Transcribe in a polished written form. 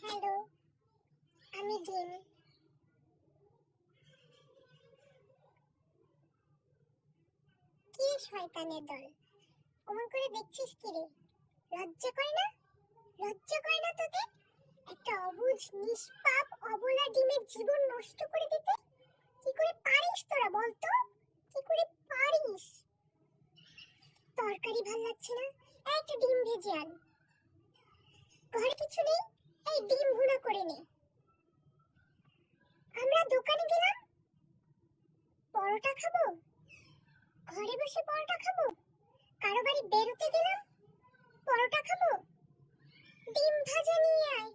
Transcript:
Hello, আমি ডিম। কি শয়তানের দল, অমন করে দেখছিস কি রে? লজ্জা করে না? লজ্জা করে না তোদের? একটা অবুঝ নিষ্পাপ অবলা ডিমের জীবন নষ্ট করে দিতে কি করে পারিস তোরা বলতো? কি করে পারিস? তরকারি ভাল লাগছে না, একটা ডিম ভেজে আন। ঘরে কিছু নেই, এই ডিম ভুনা করে নে। আমরা দোকানে গেলাম, পরোটা খাবো, ঘরে বসে পরোটা খাবো। কারো বাড়ি বেরোতে গেলাম, পরোটা খাবো, ডিম ভাজা নিয়ে আয়।